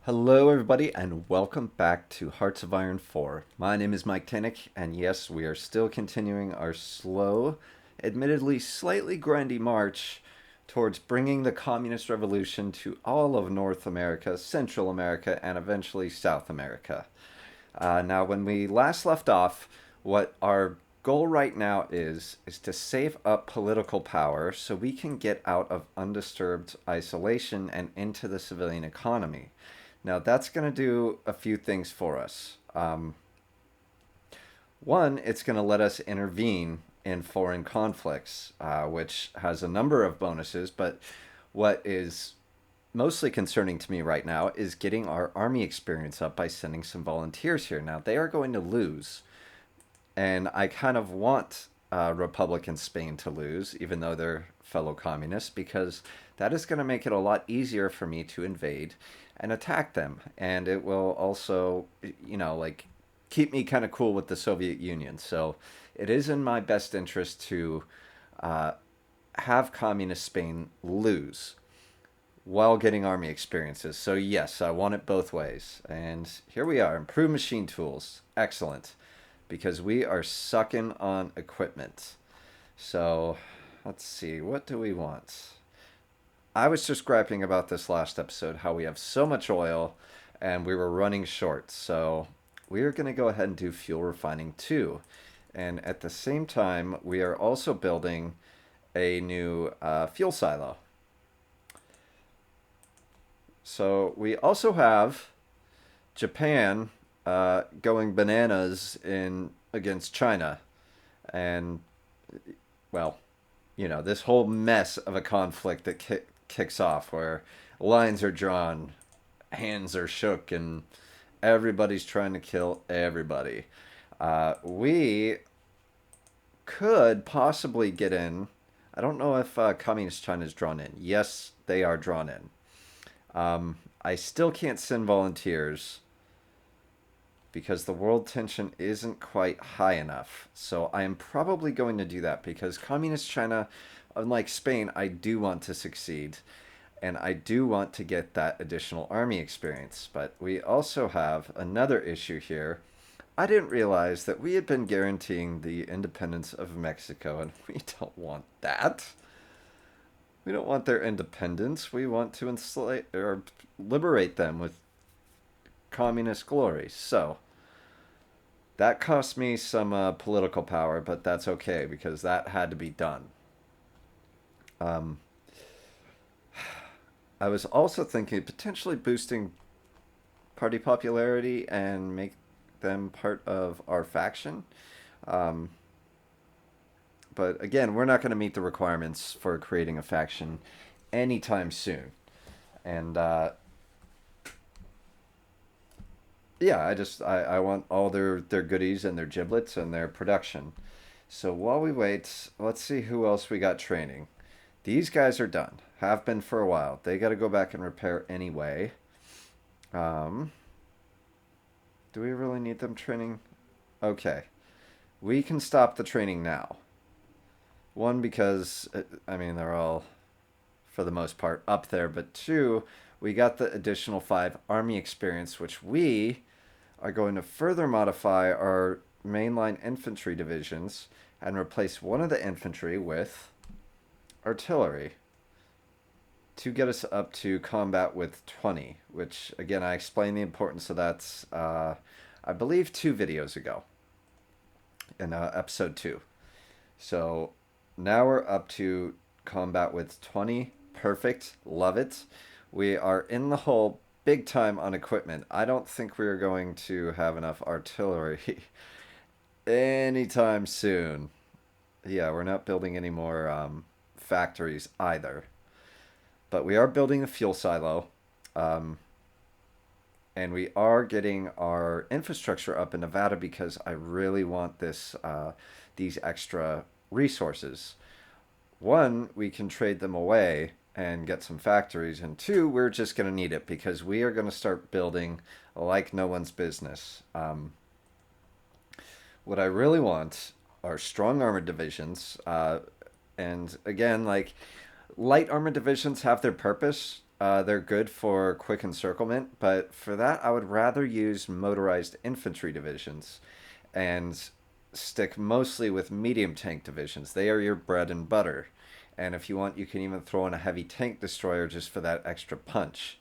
Hello, everybody, and welcome back to Hearts of Iron 4. My name is Mike Tinnick, and yes, we are still continuing our slow, admittedly slightly grindy march towards bringing the communist revolution to all of North America, Central America, and eventually South America. Now, when we last left off, what our goal right now is to save up political power so we can get out of undisturbed isolation and into the civilian economy. Now, that's going to do a few things for us. One, it's going to let us intervene in foreign conflicts, which has a number of bonuses, but what is mostly concerning to me right now is getting our army experience up by sending some volunteers here. Now, they are going to lose, and I kind of want Republican Spain to lose, even though they're fellow communists, because that is going to make it a lot easier for me to invade and attack them. And it will also, like keep me kind of cool with the Soviet Union. So it is in my best interest to uh, have communist Spain lose while getting army experiences. So yes, I want it both ways. And here we are, improved machine tools. Excellent. Because we are sucking on equipment. So let's see, what do we want? I was just griping about this last episode, how we have so much oil and we were running short. So we are going to go ahead and do fuel refining too. And at the same time, we are also building a new fuel silo. So we also have Japan going bananas in against China, and well, this whole mess of a conflict that kicks off where lines are drawn, hands are shook, and everybody's trying to kill everybody. We could possibly get in. I don't know if communist China is drawn in. Yes, they are drawn in. I still can't send volunteers because the world tension isn't quite high enough. So I am probably going to do that because communist China, unlike Spain, I do want to succeed. And I do want to get that additional army experience. But we also have another issue here. I didn't realize that we had been guaranteeing the independence of Mexico, and we don't want that. We don't want their independence. We want to enslave or liberate them with communist glory. So that cost me some political power, but that's okay because that had to be done. Um, I was also thinking of potentially boosting party popularity and make them part of our faction. Um, but again, we're not going to meet the requirements for creating a faction anytime soon. And yeah, I want all their goodies and their giblets and their production. So while we wait, let's see who else we got training. These guys are done. Have been for a while. They got to go back and repair anyway. Um, do we really need them training? Okay. We can stop the training now. One, because, I mean, they're all, for the most part, up there. But two, we got the additional 5 army experience, which we are going to further modify our mainline infantry divisions and replace one of the infantry with artillery to get us up to combat with 20, which, again, I explained the importance of that, I believe, 2 videos ago in episode 2. So now we're up to combat with 20. Perfect. Love it. We are in the hole big time on equipment. I don't think we're going to have enough artillery anytime soon. Yeah, we're not building any more factories either. But we are building a fuel silo. Um, and we are getting our infrastructure up in Nevada because I really want these extra resources. One, we can trade them away and get some factories, and two, we're just going to need it because we are going to start building like no one's business. What I really want are strong armored divisions, and again, like light armored divisions have their purpose. They're good for quick encirclement, but for that, I would rather use motorized infantry divisions and stick mostly with medium tank divisions. They are your bread and butter. And if you want, you can even throw in a heavy tank destroyer just for that extra punch.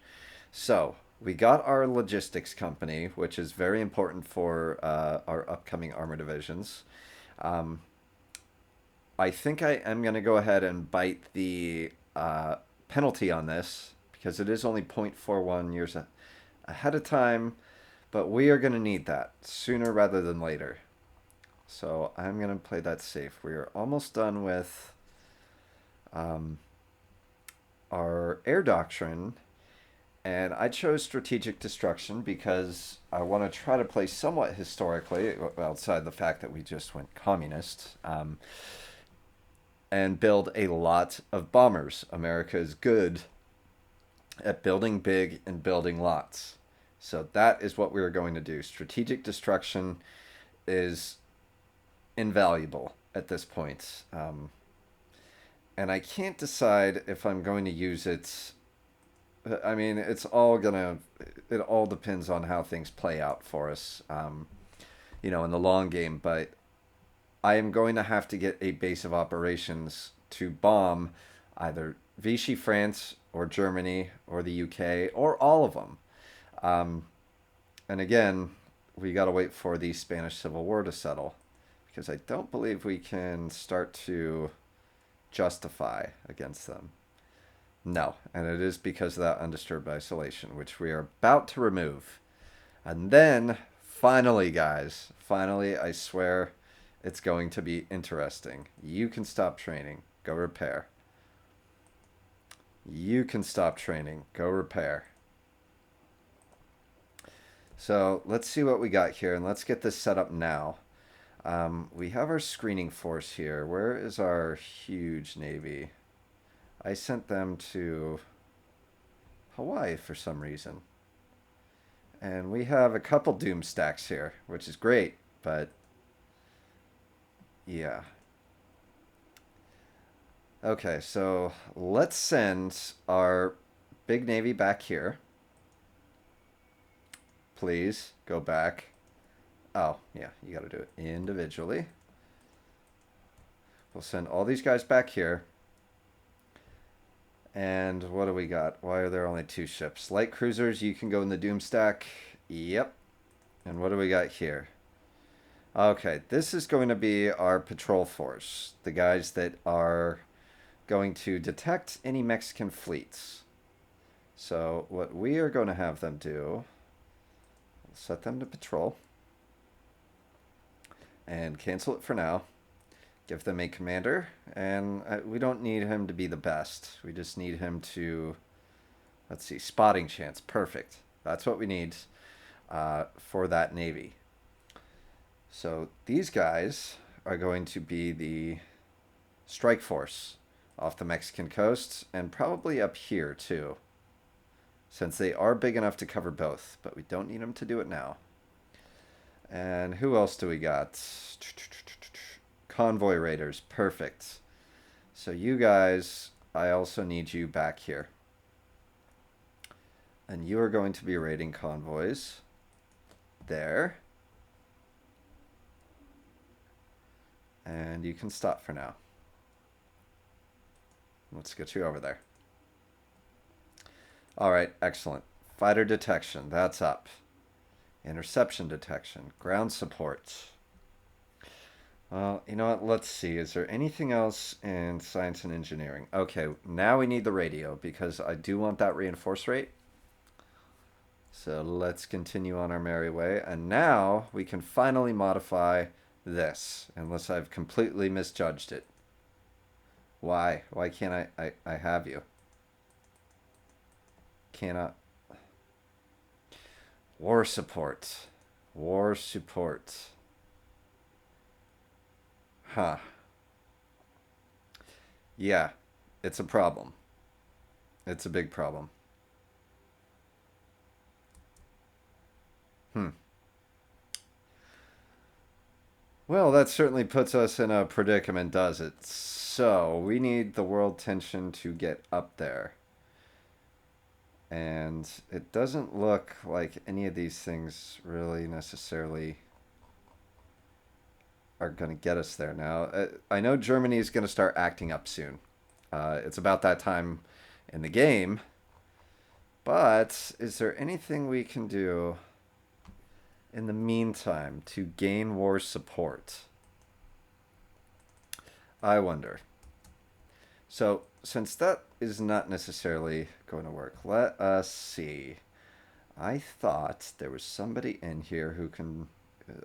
So, we got our logistics company, which is very important for our upcoming armor divisions. Um, I think I am going to go ahead and bite the penalty on this because it is only 0.41 years ahead of time, but we are going to need that sooner rather than later. So I'm going to play that safe. We are almost done with um, our air doctrine, and I chose strategic destruction because I want to try to play somewhat historically, outside the fact that we just went communist. And build a lot of bombers. America is good at building big and building lots. So that is what we are going to do. Strategic destruction is invaluable at this point. And I can't decide if I'm going to use it. I mean, it all depends on how things play out for us, in the long game. But I am going to have to get a base of operations to bomb either Vichy France or Germany or the UK or all of them. And again, we got to wait for the Spanish Civil War to settle because I don't believe we can start to justify against them. No, and it is because of that undisturbed isolation, which we are about to remove. And then, finally, guys, I swear it's going to be interesting. You can stop training. Go repair. You can stop training. Go repair. So let's see what we got here, and let's get this set up now. We have our screening force here. Where is our huge navy? I sent them to Hawaii for some reason. And we have a couple doom stacks here, which is great, but yeah. Okay, so let's send our big navy back here. Please go back. Oh, yeah, you got to do it individually. We'll send all these guys back here. And what do we got? Why are there only 2 ships? Light cruisers, you can go in the doom stack. Yep. And what do we got here? Okay, this is going to be our patrol force. The guys that are going to detect any Mexican fleets. So what we are going to have them do, we'll set them to patrol. And cancel it for now. Give them a commander. And we don't need him to be the best. We just need him to, let's see, spotting chance. Perfect. That's what we need for that navy. So these guys are going to be the strike force off the Mexican coast and probably up here too, since they are big enough to cover both, but we don't need them to do it now. And who else do we got? Convoy raiders. Perfect. So you guys, I also need you back here. And you are going to be raiding convoys. There. And you can stop for now. Let's get you over there. All right, excellent. Fighter detection, that's up. Interception detection, ground support. Well, you know what? Let's see. Is there anything else in science and engineering? Okay, now we need the radio because I do want that reinforce rate. So let's continue on our merry way. And now we can finally modify this, unless I've completely misjudged it. Why? Why can't I have you? Cannot. War support. War support. Huh. Yeah, it's a problem. It's a big problem. Hmm. Well, that certainly puts us in a predicament, does it? So, we need the world tension to get up there. And it doesn't look like any of these things really necessarily are going to get us there now. I know Germany is going to start acting up soon. It's about that time in the game. But is there anything we can do in the meantime to gain war support? I wonder. So, since that is not necessarily going to work, let us see. I thought there was somebody in here who can.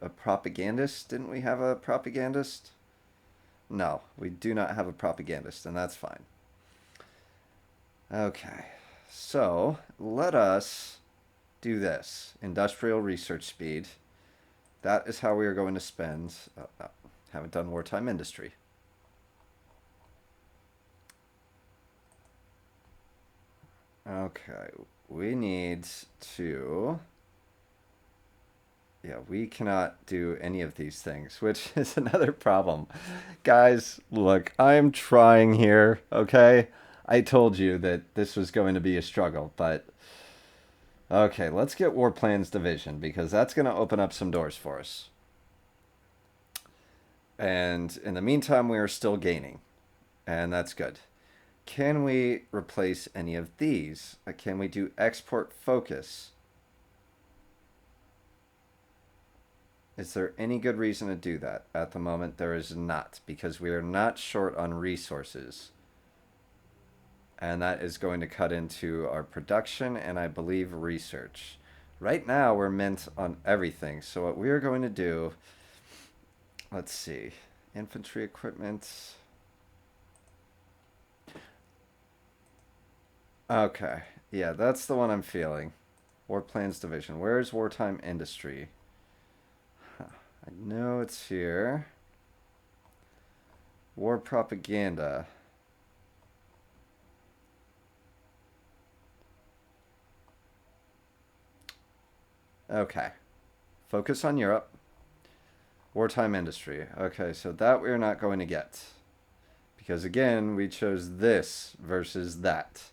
A propagandist? Didn't we have a propagandist? No, we do not have a propagandist, and that's fine. Okay, so let us do this. Industrial research speed. That is how we are going to spend. Haven't done wartime industry. Okay, we need to. Yeah, we cannot do any of these things, which is another problem. Guys, look, I'm trying here, okay? I told you that this was going to be a struggle, but okay, let's get War Plans Division because that's going to open up some doors for us. And in the meantime, we are still gaining, and that's good. Can we replace any of these? Can we do export focus? Is there any good reason to do that? At the moment, there is not, because we are not short on resources. And that is going to cut into our production and I believe research. Right now, we're mint on everything. So what we are going to do, let's see, infantry equipment. Okay, yeah, that's the one I'm feeling. War Plans Division. Where's wartime industry? I know it's here. War propaganda. Okay. Focus on Europe. Wartime industry. Okay, so that we're not going to get. Because again, we chose this versus that.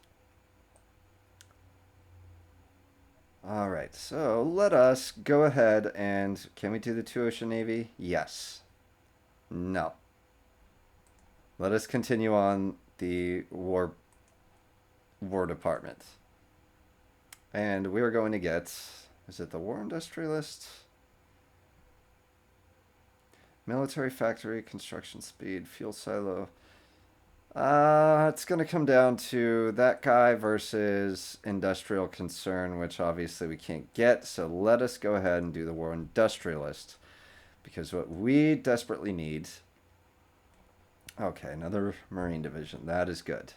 Alright, so let us go ahead and... Can we do the two ocean navy? Yes. No. Let us continue on the war department. And we are going to get... Is it the war industrialist? Military factory, construction speed, fuel silo. It's going to come down to that guy versus industrial concern, which obviously we can't get. So let us go ahead and do the war industrialist. Because what we desperately need... Okay, another Marine division. That is good.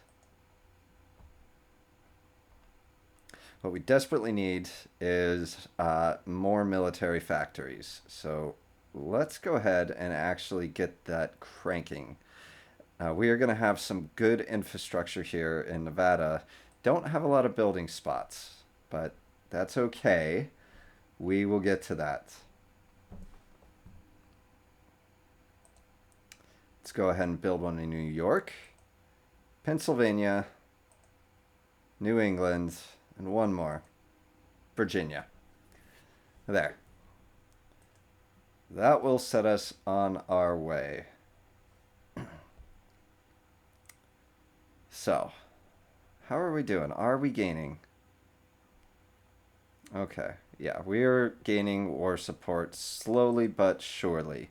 What we desperately need is more military factories. So let's go ahead and actually get that cranking. We are going to have some good infrastructure here in Nevada. Don't have a lot of building spots, but that's okay. We will get to that. Let's go ahead and build one in New York, Pennsylvania, New England, and one more. Virginia. There. That will set us on our way. So, how are we doing? Are we gaining? Okay. Yeah, we are gaining war support slowly but surely,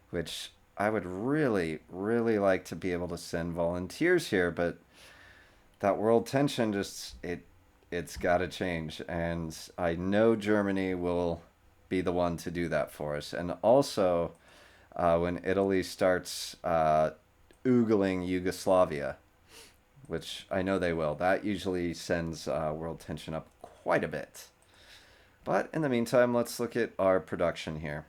which I would really, really like to be able to send volunteers here, but that world tension just, it's got to change. And I know Germany will be the one to do that for us. And also, when Italy starts oogling Yugoslavia, which I know they will, that usually sends world tension up quite a bit. But in the meantime, let's look at our production here.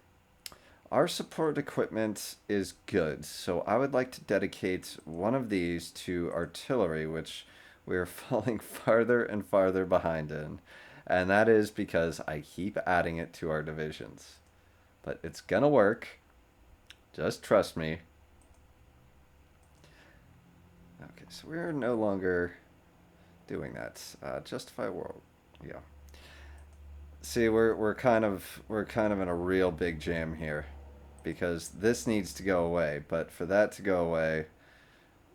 Our support equipment is good, so I would like to dedicate one of these to artillery, which we are falling farther and farther behind in. And that is because I keep adding it to our divisions. But it's gonna work. Just trust me. Okay, so we're no longer doing that? Justify world. Yeah. See, we're kind of in a real big jam here because this needs to go away, but for that to go away,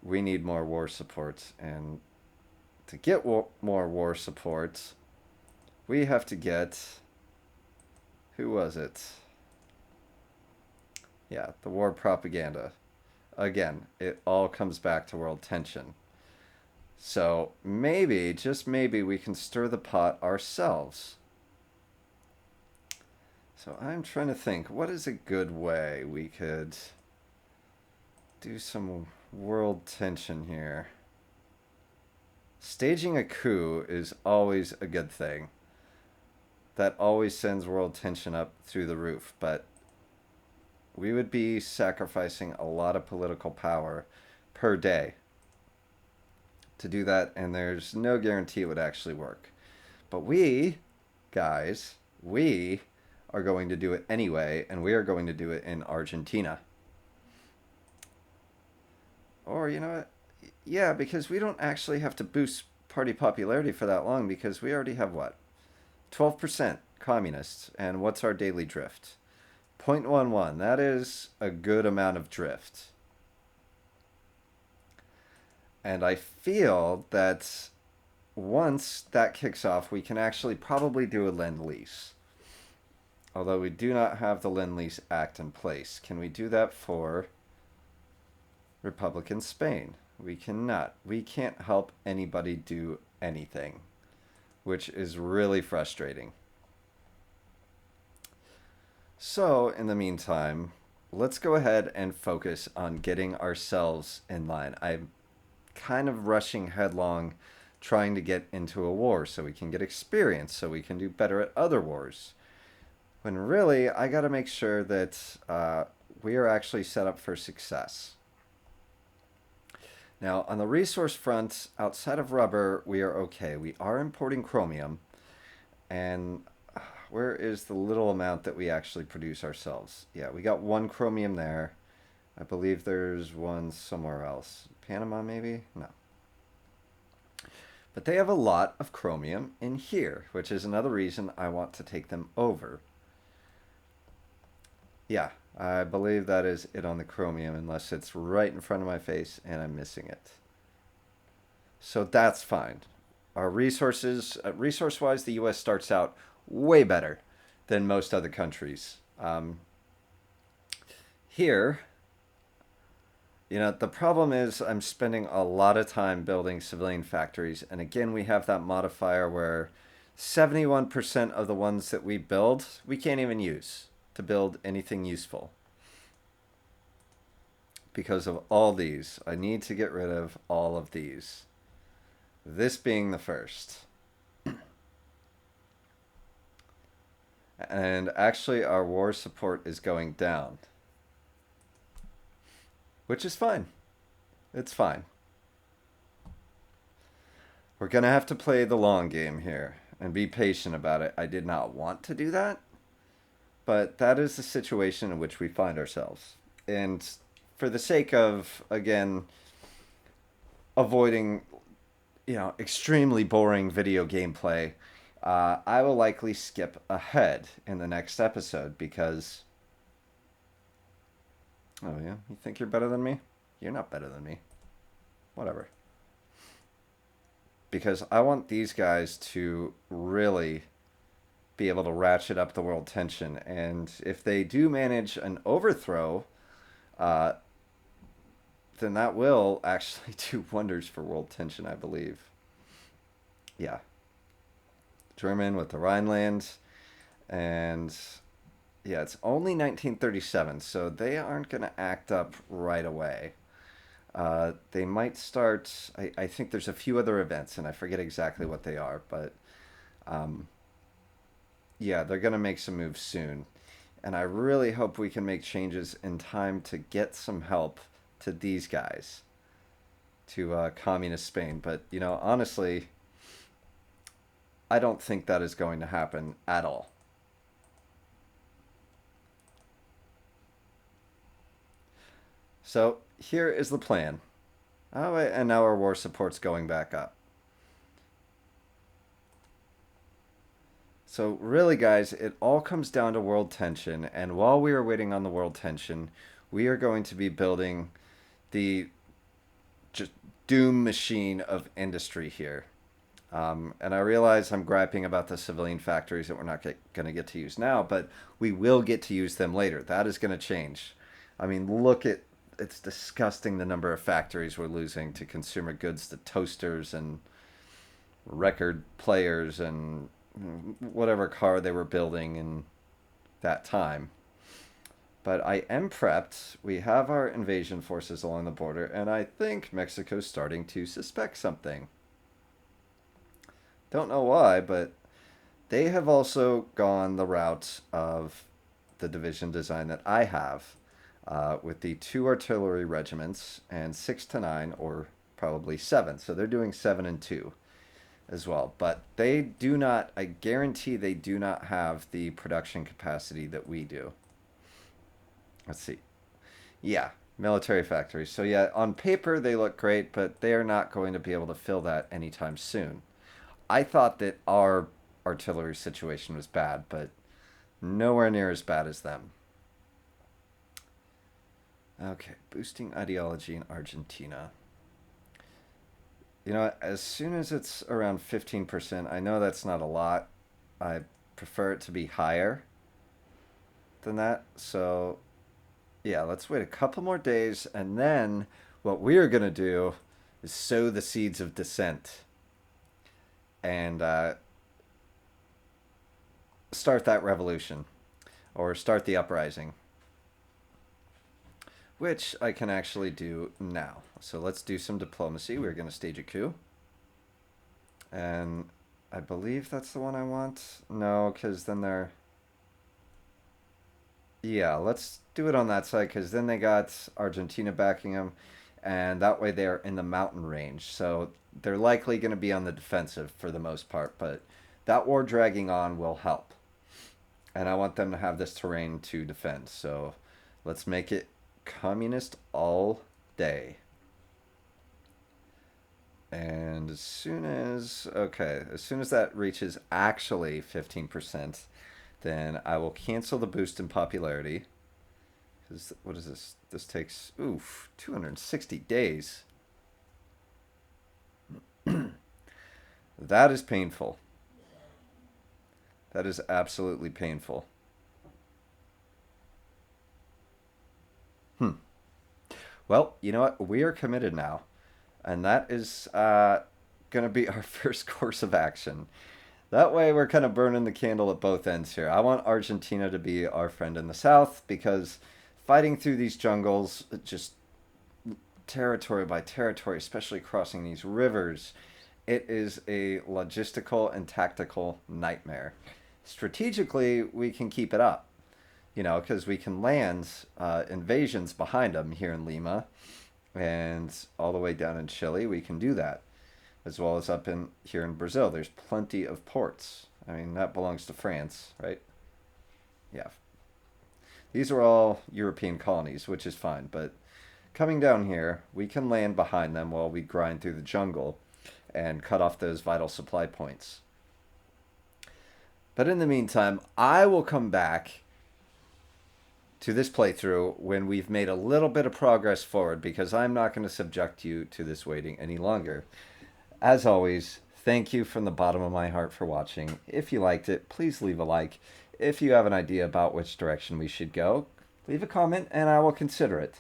we need more war support, and to get more war support, we have to get, who was it? Yeah, the war propaganda. Again, it all comes back to world tension. So maybe, just maybe, we can stir the pot ourselves. So I'm trying to think, what is a good way we could do some world tension here? Staging a coup is always a good thing. That always sends world tension up through the roof, but we would be sacrificing a lot of political power per day to do that, and there's no guarantee it would actually work. But we, guys, we are going to do it anyway, and we are going to do it in Argentina. Or, you know what? Yeah, because we don't actually have to boost party popularity for that long because we already have what? 12% communists. And what's our daily drift? 0.11. That is a good amount of drift. And I feel that once that kicks off, we can actually probably do a Lend-Lease. Although we do not have the Lend-Lease Act in place. Can we do that for Republican Spain? We cannot. We can't help anybody do anything, which is really frustrating. So, in the meantime, let's go ahead and focus on getting ourselves in line. I'm kind of rushing headlong trying to get into a war so we can get experience, so we can do better at other wars. When really, I got to make sure that we are actually set up for success. Now, on the resource front, outside of rubber, we are okay. We are importing chromium, and where is the little amount that we actually produce ourselves? Yeah, we got one chromium there. I believe there's one somewhere else. Panama, maybe? No. But they have a lot of chromium in here, which is another reason I want to take them over. Yeah, I believe that is it on the chromium, unless it's right in front of my face and I'm missing it. So that's fine. Our resources, resource-wise, the U.S. starts out way better than most other countries. Here, you know, the problem is I'm spending a lot of time building civilian factories. And again, we have that modifier where 71% of the ones that we build, we can't even use to build anything useful. Because of all these, I need to get rid of all of these. This being the first. And actually, our war support is going down. Which is fine. It's fine. We're going to have to play the long game here and be patient about it. I did not want to do that, but that is the situation in which we find ourselves. And for the sake of, again, avoiding, you know, extremely boring video gameplay, I will likely skip ahead in the next episode because... Oh, yeah? You think you're better than me? You're not better than me. Whatever. Because I want these guys to really be able to ratchet up the world tension. And if they do manage an overthrow, then that will actually do wonders for world tension, I believe. Yeah. German with the Rhineland. And... yeah, it's only 1937, so they aren't going to act up right away. They might start... I think there's a few other events, and I forget exactly what they are, but... yeah, they're going to make some moves soon. And I really hope we can make changes in time to get some help to these guys. To communist Spain. But, you know, honestly, I don't think that is going to happen at all. So here is the plan. Oh, and now our war support's going back up. So really, guys, it all comes down to world tension. And while we are waiting on the world tension, we are going to be building the just doom machine of industry here. And I realize I'm griping about the civilian factories that we're not going to get to use now, but we will get to use them later. That is going to change. I mean, look at it's disgusting the number of factories we're losing to consumer goods, to toasters and record players and whatever car they were building in that time. But I am prepped. We have our invasion forces along the border, and I think Mexico's starting to suspect something. Don't know why, but they have also gone the route of the division design that I have, with the two artillery regiments and 6 to 9, or probably 7. So they're doing 7 and 2 as well. But they do not, I guarantee they do not have the production capacity that we do. Let's see. Yeah, military factories. So yeah, on paper they look great, but they are not going to be able to fill that anytime soon. I thought that our artillery situation was bad, but nowhere near as bad as them. Okay, boosting ideology in Argentina. You know, as soon as it's around 15%, I know that's not a lot. I prefer it to be higher than that. So, yeah, let's wait a couple more days, and then what we're going to do is sow the seeds of dissent and start that revolution or start the uprising, which I can actually do now. So let's do some diplomacy. We're going to stage a coup. And I believe that's the one I want. No, because then they're... Yeah, let's do it on that side, because then they got Argentina backing them. And that way they're in the mountain range. So they're likely going to be on the defensive for the most part. But that war dragging on will help. And I want them to have this terrain to defend. So let's make it communist all day. And as soon as that reaches actually 15%, then I will cancel the boost in popularity. Because what is this? This takes 260 days. That is painful. That is absolutely painful. Well, you know what? We are committed now. And that is going to be our first course of action. That way we're kind of burning the candle at both ends here. I want Argentina to be our friend in the south, because fighting through these jungles, just territory by territory, especially crossing these rivers, it is a logistical and tactical nightmare. Strategically, we can keep it up, because we can land invasions behind them here in Lima, and all the way down in Chile. We can do that, as well as up in here in Brazil. There's plenty of ports. I mean, that belongs to France, right? Yeah. These are all European colonies, which is fine. But coming down here, we can land behind them while we grind through the jungle and cut off those vital supply points. But in the meantime, I will come back to this playthrough when we've made a little bit of progress forward, because I'm not going to subject you to this waiting any longer. As always, thank you from the bottom of my heart for watching. If you liked it, please leave a like. If you have an idea about which direction we should go, leave a comment and I will consider it.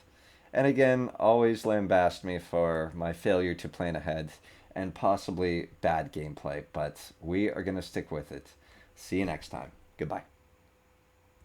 And again, always lambast me for my failure to plan ahead and possibly bad gameplay, but we are going to stick with it. See you next time. Goodbye.